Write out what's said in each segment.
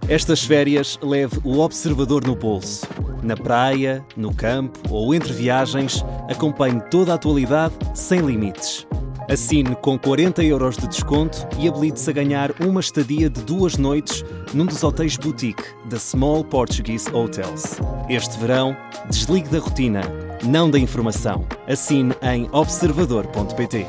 Estas férias leve o observador no bolso. Na praia, no campo ou entre viagens, acompanhe toda a atualidade sem limites. Assine com 40€ de desconto e habilite-se a ganhar uma estadia de 2 noites num dos hotéis boutique da Small Portuguese Hotels. Este verão, desligue da rotina, não da informação. Assine em observador.pt.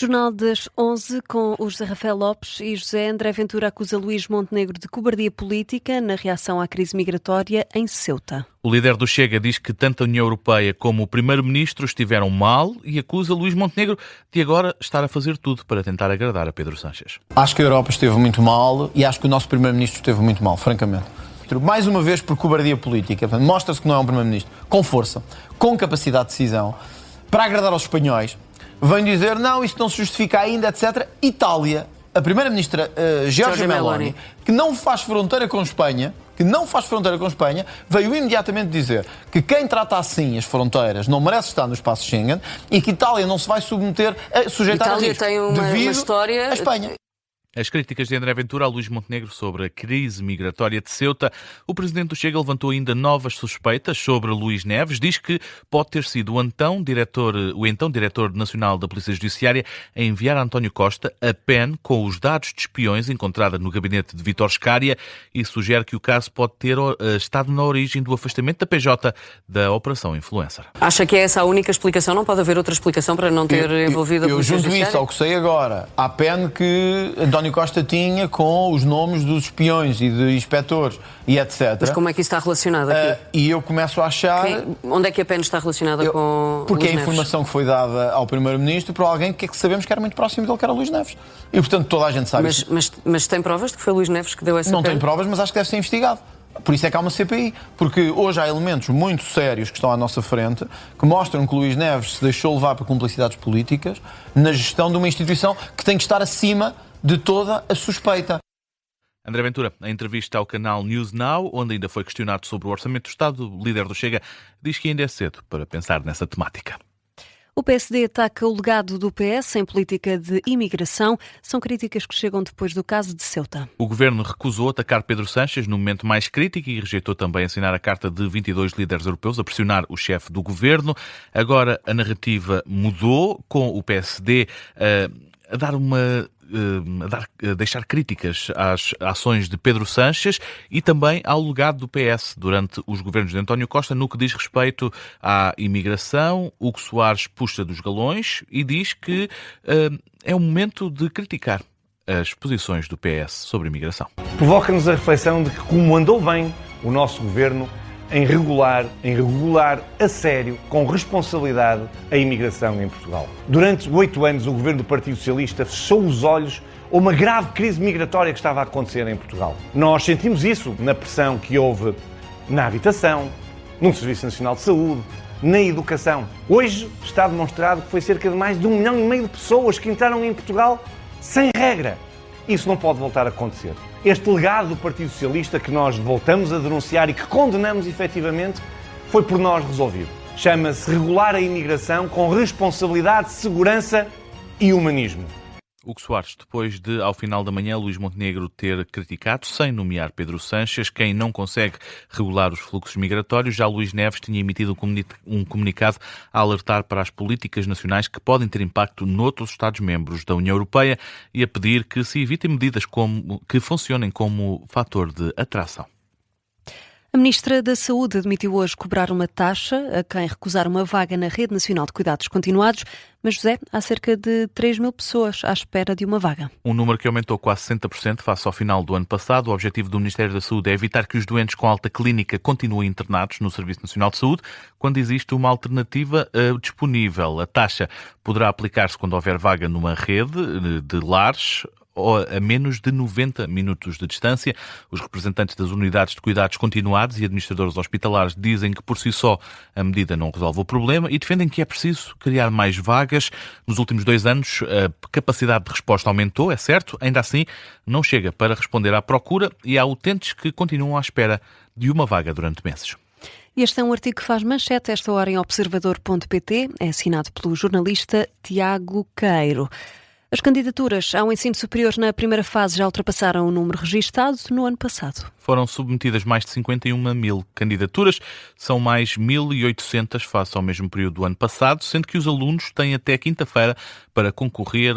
Jornal das 11 com o José Rafael Lopes e José André Ventura acusa Luís Montenegro de cobardia política na reação à crise migratória em Ceuta. O líder do Chega diz que tanto a União Europeia como o Primeiro-Ministro estiveram mal e acusa Luís Montenegro de agora estar a fazer tudo para tentar agradar a Pedro Sánchez. Acho que a Europa esteve muito mal e acho que o nosso Primeiro-Ministro esteve muito mal, francamente. Mais uma vez por cobardia política. Mostra-se que não é um Primeiro-Ministro com força, com capacidade de decisão, para agradar aos espanhóis. Vem dizer, não, isto não se justifica ainda, etc. Itália, a primeira-ministra Giorgia Meloni, que não faz fronteira com Espanha, veio imediatamente dizer que quem trata assim as fronteiras não merece estar no espaço Schengen e que Itália não se vai sujeitar a risco. Itália tem uma história... A Espanha. As críticas de André Ventura a Luís Montenegro sobre a crise migratória de Ceuta. O presidente do Chega levantou ainda novas suspeitas sobre Luís Neves. Diz que pode ter sido o então diretor nacional da Polícia Judiciária a enviar a António Costa a PEN com os dados de espiões encontrada no gabinete de Vítor Scária e sugere que o caso pode ter estado na origem do afastamento da PJ da Operação Influencer. Acha que é essa a única explicação? Não pode haver outra explicação para não ter envolvido a Polícia Judiciária? Eu junto isso ao que sei agora. À PEN que António Costa tinha com os nomes dos espiões e de inspectores e etc. Mas como é que isso está relacionado aqui? E eu começo a achar... Onde é que a PEN está relacionada com porque Luís é a informação que foi dada ao Primeiro-Ministro por alguém que sabemos que era muito próximo dele, que era Luís Neves. E, portanto, toda a gente sabe... Mas tem provas de que foi Luís Neves que deu essa Não PEN? tem provas, mas acho que deve ser investigado. Por isso é que há uma CPI, porque hoje há elementos muito sérios que estão à nossa frente que mostram que Luís Neves se deixou levar por cumplicidades políticas na gestão de uma instituição que tem que estar acima de toda a suspeita. André Ventura, em entrevista ao canal News Now, onde ainda foi questionado sobre o Orçamento do Estado, o líder do Chega diz que ainda é cedo para pensar nessa temática. O PSD ataca o legado do PS em política de imigração. São críticas que chegam depois do caso de Ceuta. O governo recusou atacar Pedro Sánchez no momento mais crítico e rejeitou também assinar a carta de 22 líderes europeus a pressionar o chefe do governo. Agora a narrativa mudou, com o PSD a deixar críticas às ações de Pedro Sánchez e também ao legado do PS durante os governos de António Costa no que diz respeito à imigração. Hugo Soares puxa dos galões e diz que é o momento de criticar as posições do PS sobre a imigração. Provoca-nos a reflexão de que como andou bem o nosso governo em regular a sério, com responsabilidade, a imigração em Portugal. Durante 8 anos, o governo do Partido Socialista fechou os olhos a uma grave crise migratória que estava a acontecer em Portugal. Nós sentimos isso na pressão que houve na habitação, no Serviço Nacional de Saúde, na educação. Hoje está demonstrado que foi cerca de mais de 1,5 milhão de pessoas que entraram em Portugal sem regra. Isso não pode voltar a acontecer. Este legado do Partido Socialista que nós voltamos a denunciar e que condenamos efetivamente foi por nós resolvido. Chama-se regular a imigração com responsabilidade, segurança e humanismo. Hugo Soares, depois de, ao final da manhã, Luís Montenegro ter criticado, sem nomear Pedro Sánchez, quem não consegue regular os fluxos migratórios, já Luís Neves tinha emitido um comunicado a alertar para as políticas nacionais que podem ter impacto noutros Estados-membros da União Europeia e a pedir que se evitem medidas que funcionem como fator de atração. A Ministra da Saúde admitiu hoje cobrar uma taxa a quem recusar uma vaga na Rede Nacional de Cuidados Continuados, mas, José, há cerca de 3.000 pessoas à espera de uma vaga. Um número que aumentou quase 60% face ao final do ano passado. O objetivo do Ministério da Saúde é evitar que os doentes com alta clínica continuem internados no Serviço Nacional de Saúde quando existe uma alternativa disponível. A taxa poderá aplicar-se quando houver vaga numa rede de lares a menos de 90 minutos de distância. Os representantes das unidades de cuidados continuados e administradores hospitalares dizem que por si só a medida não resolve o problema e defendem que é preciso criar mais vagas. Nos últimos 2 anos a capacidade de resposta aumentou, é certo, ainda assim não chega para responder à procura e há utentes que continuam à espera de uma vaga durante meses. Este é um artigo que faz manchete esta hora em observador.pt, é assinado pelo jornalista Tiago Queiro. As candidaturas ao ensino superior na primeira fase já ultrapassaram o número registado no ano passado. Foram submetidas mais de 51 mil candidaturas, são mais 1.800 face ao mesmo período do ano passado, sendo que os alunos têm até quinta-feira para concorrer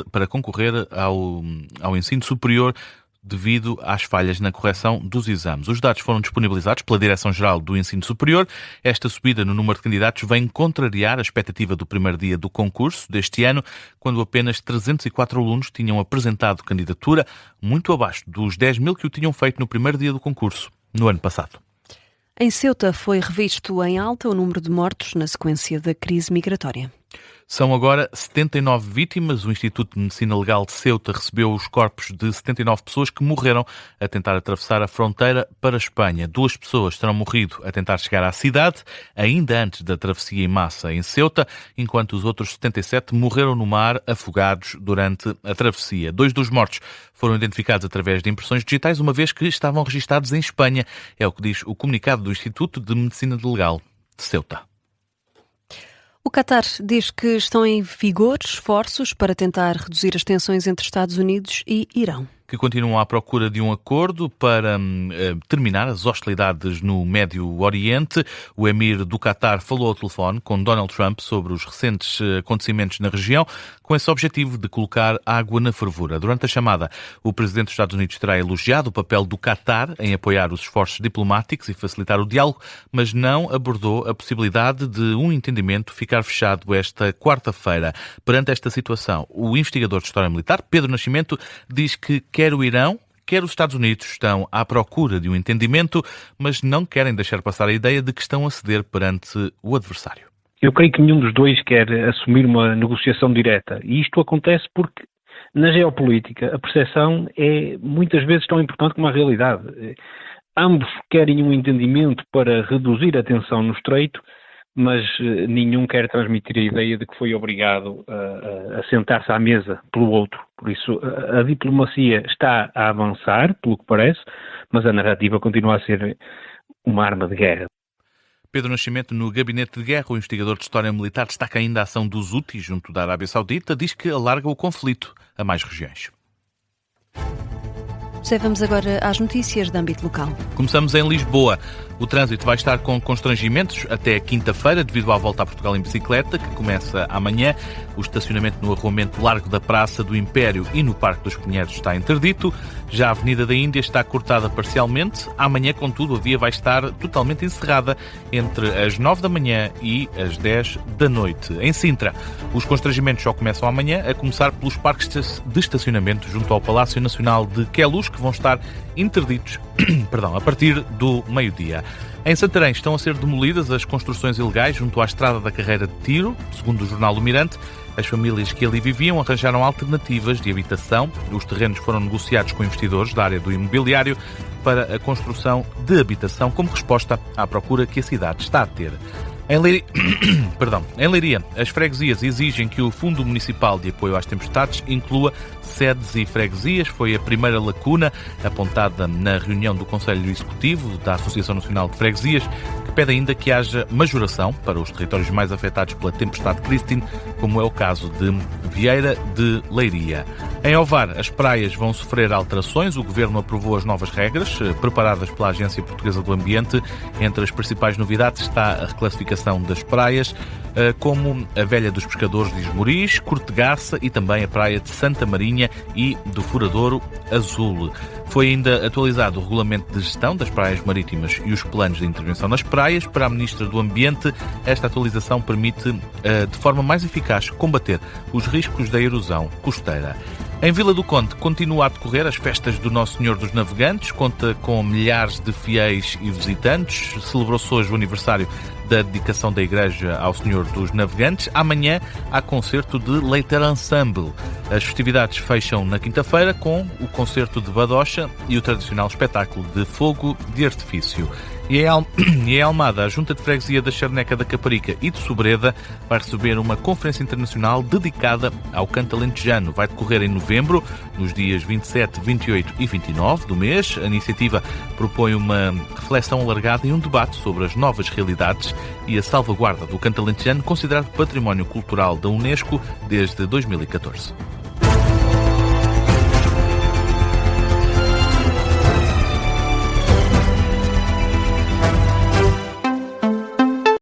ao ensino superior devido às falhas na correção dos exames. Os dados foram disponibilizados pela Direção-Geral do Ensino Superior. Esta subida no número de candidatos vem contrariar a expectativa do primeiro dia do concurso deste ano, quando apenas 304 alunos tinham apresentado candidatura, muito abaixo dos 10 mil que o tinham feito no primeiro dia do concurso, no ano passado. Em Ceuta foi revisto em alta o número de mortos na sequência da crise migratória. São agora 79 vítimas. O Instituto de Medicina Legal de Ceuta recebeu os corpos de 79 pessoas que morreram a tentar atravessar a fronteira para a Espanha. 2 pessoas terão morrido a tentar chegar à cidade, ainda antes da travessia em massa em Ceuta, enquanto os outros 77 morreram no mar afogados durante a travessia. 2 dos mortos foram identificados através de impressões digitais, uma vez que estavam registados em Espanha. É o que diz o comunicado do Instituto de Medicina Legal de Ceuta. O Qatar diz que estão em vigor esforços para tentar reduzir as tensões entre Estados Unidos e Irão. Que continuam à procura de um acordo para terminar as hostilidades no Médio Oriente. O emir do Qatar falou ao telefone com Donald Trump sobre os recentes acontecimentos na região, com esse objetivo de colocar água na fervura. Durante a chamada, o presidente dos Estados Unidos terá elogiado o papel do Qatar em apoiar os esforços diplomáticos e facilitar o diálogo, mas não abordou a possibilidade de um entendimento ficar fechado esta quarta-feira. Perante esta situação, o investigador de História Militar, Pedro Nascimento, diz que quer o Irão, quer os Estados Unidos estão à procura de um entendimento, mas não querem deixar passar a ideia de que estão a ceder perante o adversário. Eu creio que nenhum dos dois quer assumir uma negociação direta. E isto acontece porque, na geopolítica, a percepção é muitas vezes tão importante como a realidade. Ambos querem um entendimento para reduzir a tensão no estreito, mas nenhum quer transmitir a ideia de que foi obrigado a sentar-se à mesa pelo outro. Por isso, a diplomacia está a avançar, pelo que parece, mas a narrativa continua a ser uma arma de guerra. Pedro Nascimento, no Gabinete de Guerra, o investigador de História Militar, destaca ainda a ação dos Houthis junto da Arábia Saudita, diz que alarga o conflito a mais regiões. Vamos agora às notícias de âmbito local. Começamos em Lisboa. O trânsito vai estar com constrangimentos até quinta-feira, devido à volta a Portugal em bicicleta, que começa amanhã. O estacionamento no arruamento Largo da Praça do Império e no Parque dos Pinheiros está interdito. Já a Avenida da Índia está cortada parcialmente. Amanhã, contudo, a via vai estar totalmente encerrada entre as 9 da manhã e as 10 da noite. Em Sintra, os constrangimentos só começam amanhã, a começar pelos parques de estacionamento junto ao Palácio Nacional de Queluz, que vão estar interditos a partir do meio-dia. Em Santarém estão a ser demolidas as construções ilegais junto à Estrada da Carreira de Tiro. Segundo o jornal O Mirante, as famílias que ali viviam arranjaram alternativas de habitação. Os terrenos foram negociados com investidores da área do imobiliário para a construção de habitação como resposta à procura que a cidade está a ter. Em Leiria, as freguesias exigem que o Fundo Municipal de Apoio às Tempestades inclua sedes e freguesias. Foi a primeira lacuna apontada na reunião do Conselho Executivo da Associação Nacional de Freguesias, que pede ainda que haja majoração para os territórios mais afetados pela tempestade Christine, como é o caso de Vieira de Leiria. Em Ovar, as praias vão sofrer alterações. O Governo aprovou as novas regras preparadas pela Agência Portuguesa do Ambiente. Entre as principais novidades está a reclassificação das praias, como a Velha dos Pescadores de Esmoriz, Cortegaça e também a praia de Santa Marinha e do Furadouro Azul. Foi ainda atualizado o regulamento de gestão das praias marítimas e os planos de intervenção nas praias. Para a Ministra do Ambiente, esta atualização permite, de forma mais eficaz, combater os riscos da erosão costeira. Em Vila do Conde continua a decorrer as festas do Nosso Senhor dos Navegantes, conta com milhares de fiéis e visitantes. Celebrou-se hoje o aniversário da dedicação da Igreja ao Senhor dos Navegantes. Amanhã há concerto de Leiter Ensemble. As festividades fecham na quinta-feira com o concerto de Badocha e o tradicional espetáculo de fogo de artifício. E em Almada, a Junta de Freguesia da Charneca da Caparica e de Sobreda vai receber uma conferência internacional dedicada ao canto alentejano. Vai decorrer em novembro, nos dias 27, 28 e 29 do mês. A iniciativa propõe uma reflexão alargada e um debate sobre as novas realidades e a salvaguarda do canto alentejano, considerado Património Cultural da Unesco desde 2014.